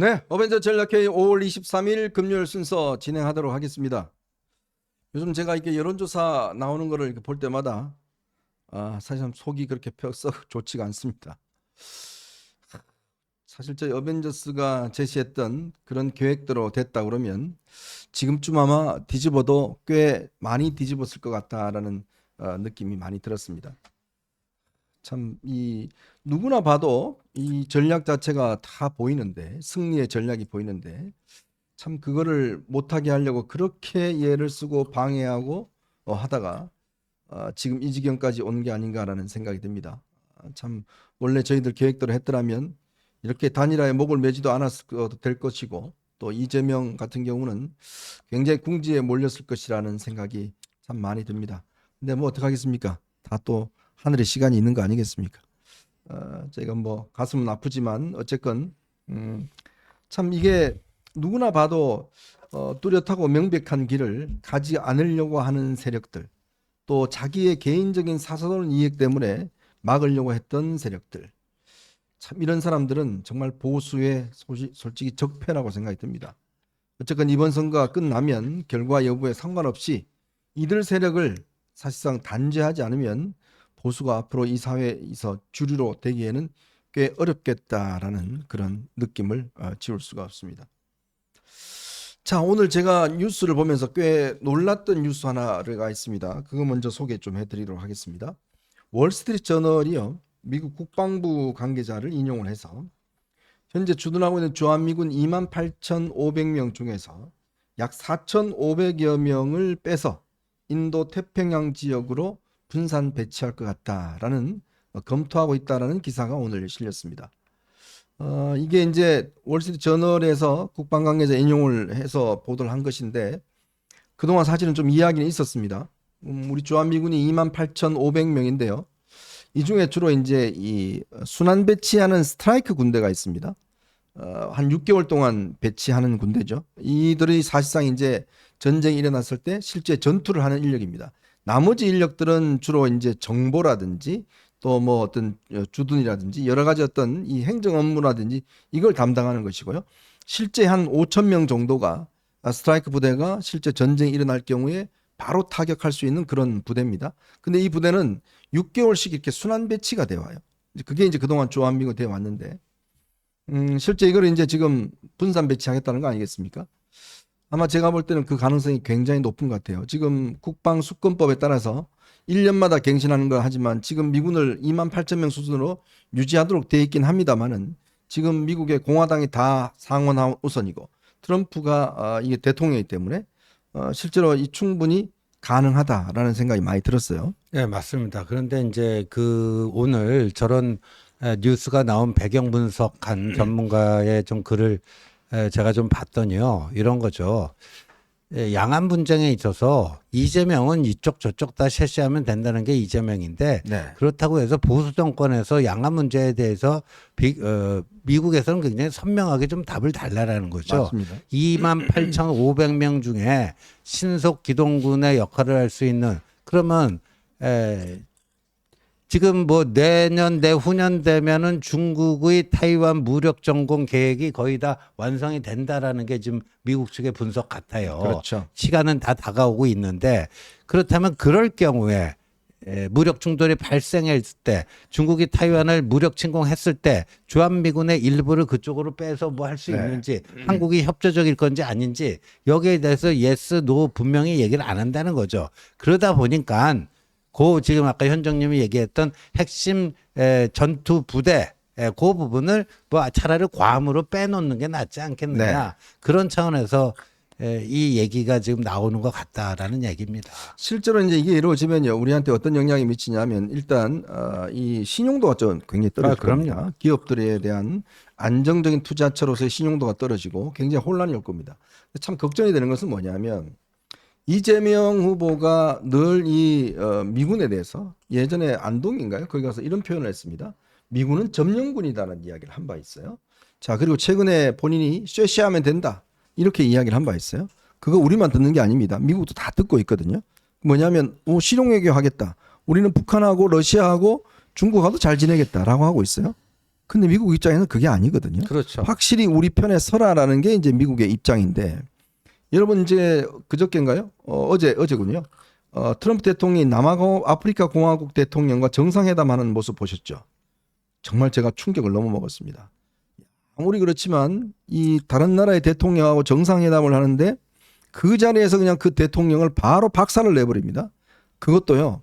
네, 어벤져 전략회의 5월 23일 금요일 순서 진행하도록 하겠습니다. 요즘 제가 이렇게 여론조사 나오는 거를 이렇게 볼 때마다 사실 속이 그렇게 썩 좋지가 않습니다. 사실 저희 어벤져스가 제시했던 그런 계획대로 됐다 그러면 지금쯤 아마 뒤집어도 꽤 많이 뒤집었을 것 같다라는 느낌이 많이 들었습니다. 참 누구나 봐도 이 전략 자체가 다 보이는데, 승리의 전략이 보이는데 참 그거를 못하게 하려고 그렇게 애를 쓰고 방해하고 하다가 지금 이 지경까지 온 게 아닌가라는 생각이 듭니다. 참 원래 저희들 계획대로 했더라면 이렇게 단일화에 목을 매지도 않았을 될 것이고, 또 이재명 같은 경우는 굉장히 궁지에 몰렸을 것이라는 생각이 참 많이 듭니다. 근데 뭐 어떡하겠습니까? 다 또 하늘의 시간이 있는 거 아니겠습니까? 제가 뭐 가슴은 아프지만 어쨌건 참 이게 누구나 봐도 뚜렷하고 명백한 길을 가지 않으려고 하는 세력들, 또 자기의 개인적인 사사로운 이익 때문에 막으려고 했던 세력들, 참 이런 사람들은 정말 보수의 솔직히 적폐라고 생각이 듭니다. 어쨌건 이번 선거가 끝나면 결과 여부에 상관없이 이들 세력을 사실상 단죄하지 않으면 보수가 앞으로 이 사회에서 주류로 되기에는 꽤 어렵겠다라는 그런 느낌을 지울 수가 없습니다. 자, 오늘 제가 뉴스를 보면서 꽤 놀랐던 뉴스 하나가 있습니다. 그거 먼저 소개 좀 해드리도록 하겠습니다. 월스트리트 저널이요, 미국 국방부 관계자를 인용을 해서 현재 주둔하고 있는 주한미군 28,500명 중에서 약 4,500여 명을 빼서 인도 태평양 지역으로 분산 배치할 것 같다라는 검토하고 있다라는 기사가 오늘 실렸습니다. 이게 이제 월스트리트 저널에서 국방 관계자 인용을 해서 보도를 한 것인데, 그동안 사실은 좀 이야기는 있었습니다. 우리 주한미군이 28,500명인데요. 이 중에 주로 이제 이 순환 배치하는 스트라이크 군대가 있습니다. 한 6개월 동안 배치하는 군대죠. 이들이 사실상 이제 전쟁이 일어났을 때 실제 전투를 하는 인력입니다. 나머지 인력들은 주로 이제 정보라든지 또 뭐 어떤 주둔이라든지 여러 가지 어떤 이 행정 업무라든지 이걸 담당하는 것이고요. 실제 한 5천 명 정도가 스트라이크 부대가 실제 전쟁이 일어날 경우에 바로 타격할 수 있는 그런 부대입니다. 근데 이 부대는 6개월씩 이렇게 순환 배치가 되어 와요. 그게 이제 그동안 주한미군 되어 왔는데, 실제 이걸 이제 지금 분산 배치하겠다는 거 아니겠습니까? 아마 제가 볼 때는 그 가능성이 굉장히 높은 것 같아요. 지금 국방수권법에 따라서 1년마다 갱신하는 걸 하지만 지금 미군을 28,000명 수준으로 유지하도록 되어 있긴 합니다만은, 지금 미국의 공화당이 다 상원 우선이고 트럼프가 이게 대통령이기 때문에 실제로 이 충분히 가능하다라는 생각이 많이 들었어요. 네, 맞습니다. 그런데 이제 오늘 저런 뉴스가 나온 배경 분석한 전문가의 좀 글을 제가 좀 봤더니요, 이런 거죠. 양안 분쟁에 있어서 이재명은 이쪽 저쪽 다 셰시하면 된다는 게 이재명인데, 네. 그렇다고 해서 보수 정권에서 양안 문제에 대해서 미국에서는 굉장히 선명하게 좀 답을 달라라는 거죠. 맞습니다. 28,500명 중에 신속 기동군의 역할을 할 수 있는, 그러면 지금 뭐 내년 내후년 되면은 중국의 타이완 무력 전공 계획이 거의 다 완성이 된다라는 게 지금 미국 측의 분석 같아요. 그렇죠. 시간은 다 다가오고 있는데, 그렇다면 그럴 경우에 무력 충돌이 발생했을 때, 중국이 타이완을 무력 침공했을 때 주한미군의 일부를 그쪽으로 빼서 뭐 할 수 있는지, 한국이 협조적일 건지 아닌지, 여기에 대해서 예스 노 분명히 얘기를 안 한다는 거죠. 그러다 보니까 지금 아까 현정님이 얘기했던 핵심 전투 부대 그 부분을 뭐 차라리 괌으로 빼놓는 게 낫지 않겠느냐. 네. 그런 차원에서 이 얘기가 지금 나오는 것 같다라는 얘기입니다. 실제로 이제 이게 이루어지면요, 우리한테 어떤 영향이 미치냐면, 일단 이 신용도가 좀 굉장히 떨어질 겁니다. 그럼요. 기업들에 대한 안정적인 투자처로서의 신용도가 떨어지고 굉장히 혼란이 올 겁니다. 참 걱정이 되는 것은 뭐냐면, 이재명 후보가 늘 이 미군에 대해서, 예전에 안동인가요? 거기 가서 이런 표현을 했습니다. 미군은 점령군이다라는 이야기를 한 바 있어요. 자, 그리고 최근에 본인이 쇠시하면 된다, 이렇게 이야기를 한 바 있어요. 그거 우리만 듣는 게 아닙니다. 미국도 다 듣고 있거든요. 뭐냐면 실용외교 하겠다. 우리는 북한하고 러시아하고 중국하고도 잘 지내겠다라고 하고 있어요. 근데 미국 입장에는 그게 아니거든요. 그렇죠. 확실히 우리 편에 서라라는 게 이제 미국의 입장인데 여러분 이제 그저께인가요? 어제군요. 트럼프 대통령이 남아프리카 공화국 대통령과 정상회담하는 모습 보셨죠? 정말 제가 충격을 너무 먹었습니다. 아무리 그렇지만 이 다른 나라의 대통령하고 정상회담을 하는데 그 자리에서 그냥 그 대통령을 바로 박살을 내버립니다. 그것도요.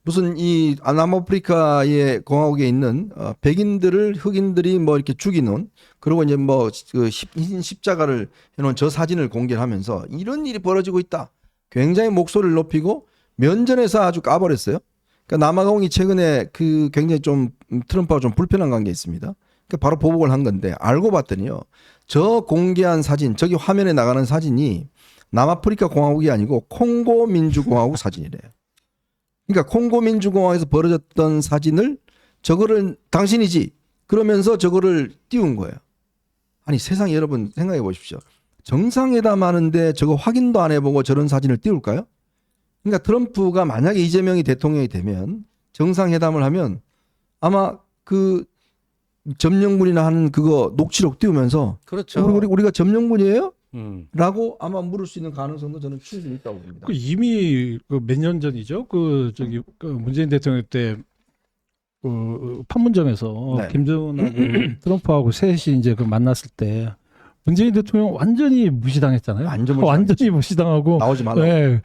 무슨 이 남아프리카의 공화국에 있는 백인들을 흑인들이 뭐 이렇게 죽이는 그리고 이제 뭐 그 흰 십자가를 해놓은 저 사진을 공개하면서 이런 일이 벌어지고 있다. 굉장히 목소리를 높이고 면전에서 아주 까버렸어요. 그러니까 남아공이 최근에 그 굉장히 좀 트럼프와 좀 불편한 관계에 있습니다. 그러니까 바로 보복을 한 건데 알고 봤더니요. 저 공개한 사진, 저기 화면에 나가는 사진이 남아프리카 공화국이 아니고 콩고 민주공화국 사진이래요. 그러니까 콩고 민주공화국에서 벌어졌던 사진을 저거를 당신이지 그러면서 저거를 띄운 거예요. 아니 세상 여러분 생각해 보십시오. 정상회담 하는데 저거 확인도 안 해보고 저런 사진을 띄울까요? 그러니까 트럼프가 만약에 이재명이 대통령이 되면 정상회담을 하면 아마 그 점령군이나 하는 그거 녹취록 띄우면서 그렇죠. 우리가 점령군이에요? 음. 라고 아마 물을 수 있는 가능성도 저는 충분히 있다고 봅니다. 그 이미 몇 년 전이죠. 그 저기 그 문재인 대통령 때 그 판문점에서 네. 김정은하고 트럼프하고 셋이 이제 그 만났을 때 문재인 대통령 완전히 무시당했잖아요. 완전 무시당하고 나오지 말라. 네.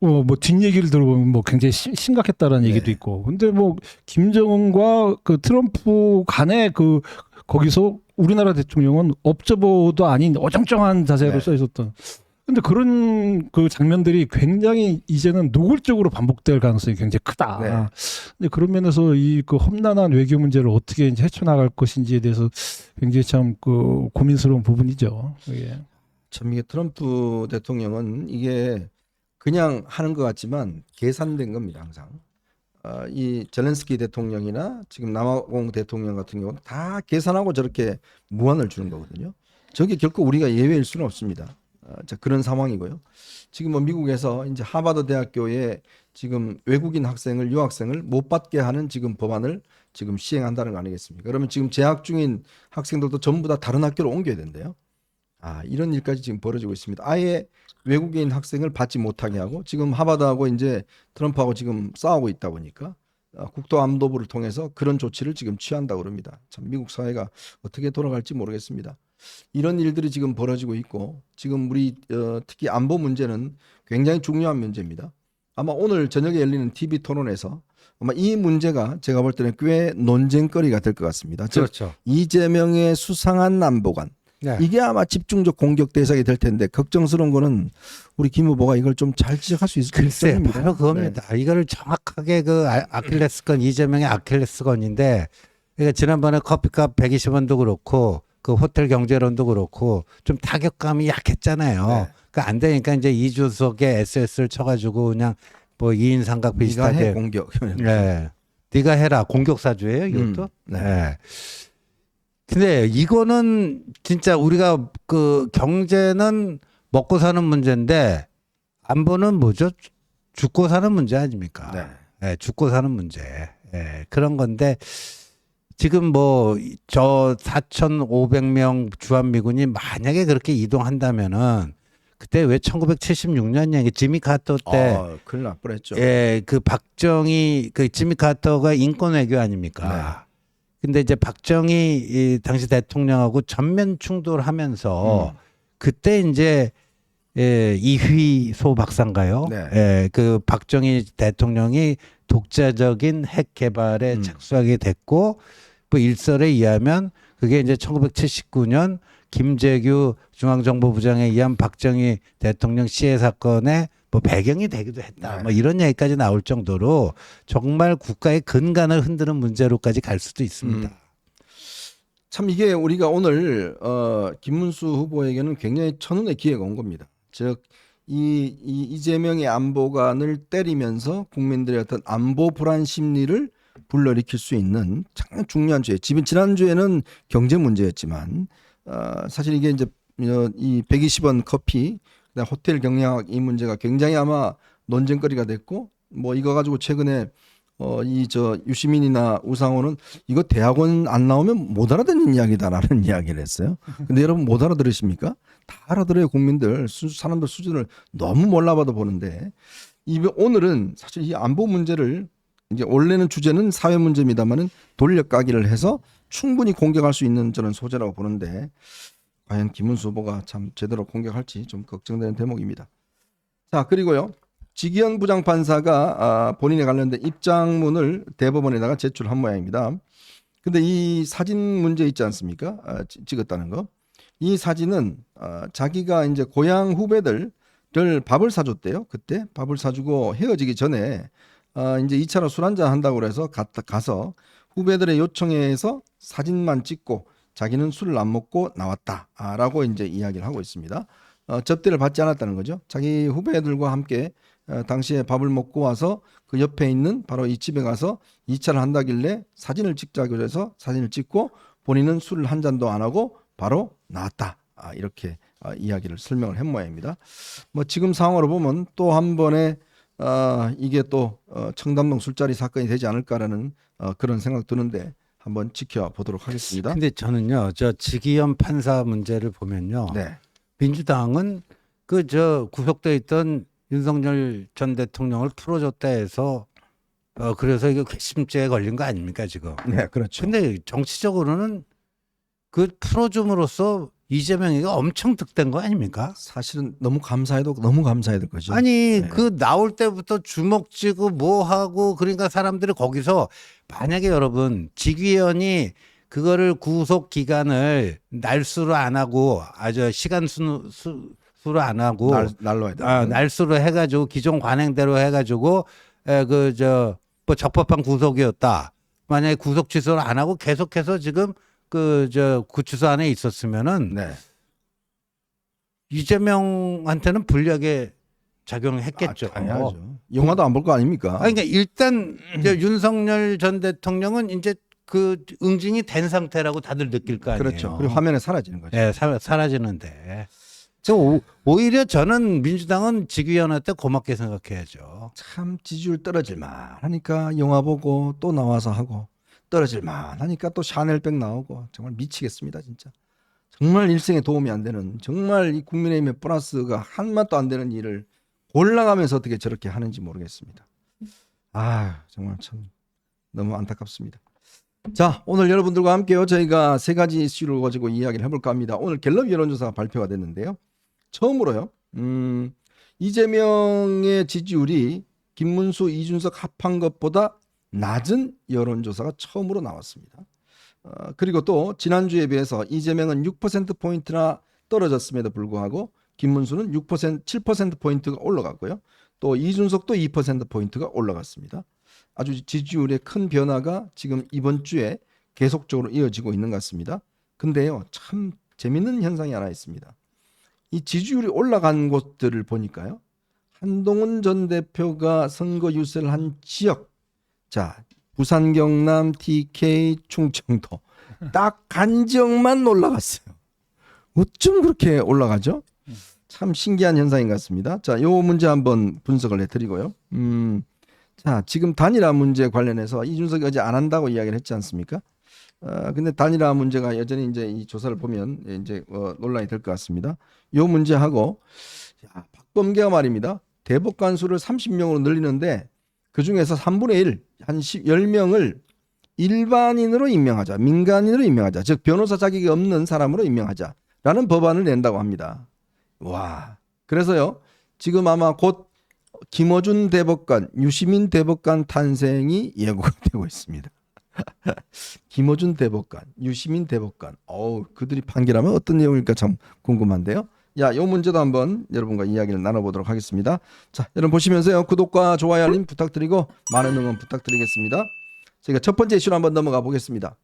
뭐 뒷얘기를 들어보면 뭐 굉장히 심각했다라는 네. 얘기도 있고. 근데 뭐 김정은과 그 트럼프 간에 그 거기서 우리나라 대통령은 업저버도 아닌 어정쩡한 자세로 네. 써 있었던. 근데 그런 그 장면들이 굉장히 이제는 노골적으로 반복될 가능성이 굉장히 크다. 네. 근데 그런 면에서 이 그 험난한 외교 문제를 어떻게 이제 헤쳐나갈 것인지에 대해서 굉장히 참 그 고민스러운 부분이죠. 예. 참 이게 트럼프 대통령은 이게 그냥 하는 것 같지만 계산된 겁니다 항상. 이 젤렌스키 대통령이나 지금 남아공 대통령 같은 경우는 다 계산하고 저렇게 무안을 주는 거거든요. 저게 결코 우리가 예외일 수는 없습니다. 자 그런 상황이고요. 지금 뭐 미국에서 이제 하버드 대학교에 지금 외국인 학생을 유학생을 못 받게 하는 지금 법안을 지금 시행한다는 거 아니겠습니까? 그러면 지금 재학 중인 학생들도 전부 다 다른 학교로 옮겨야 된대요. 이런 일까지 지금 벌어지고 있습니다. 아예 외국인 학생을 받지 못하게 하고 지금 하버드하고 이제 트럼프하고 지금 싸우고 있다 보니까 국토안보부를 통해서 그런 조치를 지금 취한다고 그럽니다. 참 미국 사회가 어떻게 돌아갈지 모르겠습니다. 이런 일들이 지금 벌어지고 있고 지금 우리 특히 안보 문제는 굉장히 중요한 문제입니다. 아마 오늘 저녁에 열리는 TV 토론에서 아마 이 문제가 제가 볼 때는 꽤 논쟁거리가 될 것 같습니다. 즉 그렇죠. 이재명의 수상한 안보관 네. 이게 아마 집중적 공격 대상이 될 텐데 걱정스러운 거는 우리 김 후보가 이걸 좀 잘 지적할 수 있을 글쎄, 것입니다. 바로 그겁니다. 이거를 정확하게 그 아킬레스건, 이재명의 아킬레스건인데, 그러니까 지난번에 커피값 120원도 그렇고, 그 호텔 경제론도 그렇고, 좀 타격감이 약했잖아요. 네. 그러니까 안 되니까 이제 이주석에 SS를 쳐가지고 그냥 뭐 2인 삼각 네가 해 비슷하게. 공격. 네. 네가 해라. 공격사주예요, 이것도? 네. 네. 근데 이거는 진짜 우리가 그 경제는 먹고 사는 문제인데 안보는 뭐죠? 죽고 사는 문제 아닙니까? 네. 네, 죽고 사는 문제. 네, 그런 건데 지금 뭐 저 4,500명 주한미군이 만약에 그렇게 이동한다면은 그때 왜 1976년에 지미 카터 때 큰일 날 뻔했죠. 예, 그 박정희 그 지미 카터가 인권 외교 아닙니까? 근데 이제 박정희 이 당시 대통령하고 전면 충돌하면서 그때 이제 이휘소 박사인가요? 네. 예, 그 박정희 대통령이 독자적인 핵 개발에 착수하게 됐고 뭐 일설에 의하면 그게 이제 1979년 김재규 중앙정보부장에 의한 박정희 대통령 시해 사건의 뭐 배경이 되기도 했다. 네. 뭐 이런 얘기까지 나올 정도로 정말 국가의 근간을 흔드는 문제로까지 갈 수도 있습니다. 참 이게 우리가 오늘 김문수 후보에게는 굉장히 천운의 기회가 온 겁니다. 즉 이재명의 안보관을 때리면서 국민들의 어떤 안보 불안 심리를 불러일으킬 수 있는 참 중요한 주제. 지난주에는 경제 문제였지만 사실 이게 이제 이 120원 커피, 그다음 호텔 경영학 이 문제가 굉장히 아마 논쟁거리가 됐고 뭐 이거 가지고 최근에 이 유시민이나 우상호는 이거 대학원 안 나오면 못 알아듣는 이야기다라는 이야기를 했어요. 근데 여러분 못 알아들으십니까? 다 알아들어요. 국민들 사람들 수준을 너무 몰라봐도 보는데 오늘은 사실 이 안보 문제를 이제 원래는 주제는 사회 문제입니다만은 돌려까기를 해서 충분히 공격할 수 있는 저는 소재라고 보는데 과연 김문수 후보가 참 제대로 공격할지 좀 걱정되는 대목입니다. 자, 그리고요. 지기현 부장판사가 본인에 관련된 입장문을 대법원에다가 제출한 모양입니다. 근데 이 사진 문제 있지 않습니까? 찍었다는 거. 이 사진은 자기가 이제 고향 후배들을 밥을 사줬대요. 그때 밥을 사주고 헤어지기 전에 이제 2차로 술 한잔 한다고 그래서 가서 후배들의 요청에 의해서 사진만 찍고 자기는 술을 안 먹고 나왔다라고 이제 이야기를 하고 있습니다. 접대를 받지 않았다는 거죠. 자기 후배들과 함께 당시에 밥을 먹고 와서 그 옆에 있는 바로 이 집에 가서 2차를 한다길래 사진을 찍자고 해서 사진을 찍고 본인은 술을 한 잔도 안 하고 바로 나왔다. 이렇게 이야기를 설명을 한 모양입니다. 뭐 지금 상황으로 보면 또 한 번에 이게 또 청담동 술자리 사건이 되지 않을까라는 그런 생각 드는데 한번 지켜보도록 하겠습니다. 근데 저는요, 저 지기현 판사 문제를 보면요, 네. 민주당은 구속돼 있던 윤석열 전 대통령을 풀어줬다 해서 그래서 이거 괘씸죄에 걸린 거 아닙니까 지금? 네, 그렇죠. 근데 정치적으로는 그 풀어줌으로써 이재명이가 엄청 득된 거 아닙니까? 사실은 너무 감사해야 될 거죠. 아니 네. 그 나올 때부터 주먹쥐고 뭐 하고 그러니까 사람들이 거기서 만약에 여러분 지기현이 그거를 구속 기간을 날수로 안 하고 아주 시간 수로 안 하고 날로 해야 돼. 날수로 해가지고 기존 관행대로 해가지고 뭐 적법한 구속이었다. 만약에 구속 취소를 안 하고 계속해서 지금 구치소 안에 있었으면은 네. 이재명한테는 불리하게 작용했겠죠. 당연하죠. 영화도 안 볼 거 아닙니까? 그러니까 일단 이제 윤석열 전 대통령은 이제 그 응징이 된 상태라고 다들 느낄 거 아니에요. 그렇죠. 그리고 화면에 사라지는 거죠. 네, 사라지는데. 오히려 저는 민주당은 지기현한테 고맙게 생각해야죠. 참 지지율 떨어질만 하니까 영화 보고 또 나와서 하고 떨어질만 하니까 또 샤넬백 나오고 정말 미치겠습니다 진짜. 정말 일생에 도움이 안 되는 정말 이 국민의힘의 플러스가 한 맛도 안 되는 일을 골라가면서 어떻게 저렇게 하는지 모르겠습니다. 정말 참 너무 안타깝습니다. 자, 오늘 여러분들과 함께요 저희가 세 가지 이슈를 가지고 이야기를 해볼까 합니다. 오늘 갤럽 여론조사가 발표가 됐는데요. 처음으로요. 이재명의 지지율이 김문수, 이준석 합한 것보다 낮은 여론조사가 처음으로 나왔습니다. 그리고 또 지난주에 비해서 이재명은 6%포인트나 떨어졌음에도 불구하고 김문수는 7%포인트가 올라갔고요. 또 이준석도 2%포인트가 올라갔습니다. 아주 지지율의 큰 변화가 지금 이번 주에 계속적으로 이어지고 있는 것 같습니다. 근데요, 참 재밌는 현상이 하나 있습니다. 이 지지율이 올라간 곳들을 보니까요. 한동훈 전 대표가 선거 유세를 한 지역, 자, 부산, 경남, TK, 충청도 딱 한 지역만 올라갔어요. 어쩜 그렇게 올라가죠? 참 신기한 현상인 것 같습니다. 자, 요 문제 한번 분석을 해드리고요. 자, 지금 단일화 문제 관련해서 이준석이 어제 안 한다고 이야기를 했지 않습니까? 근데 단일화 문제가 여전히 이제 이 조사를 보면 이제 논란이 될 것 같습니다. 요 문제하고 박범계가 말입니다. 대법관 수를 30명으로 늘리는데 그 중에서 3분의 1, 한 10명을 일반인으로 임명하자, 민간인으로 임명하자, 즉 변호사 자격이 없는 사람으로 임명하자라는 법안을 낸다고 합니다. 와, 그래서요 지금 아마 곧 김어준 대법관, 유시민 대법관 탄생이 예고가 되고 있습니다. 김어준 대법관, 유시민 대법관, 그들이 판결하면 어떤 내용일까 참 궁금한데요. 야, 이 문제도 한번 여러분과 이야기를 나눠보도록 하겠습니다. 자, 여러분 보시면서요 구독과 좋아요 알림 부탁드리고 많은 응원 부탁드리겠습니다. 저희가 첫 번째 이슈로 한번 넘어가 보겠습니다.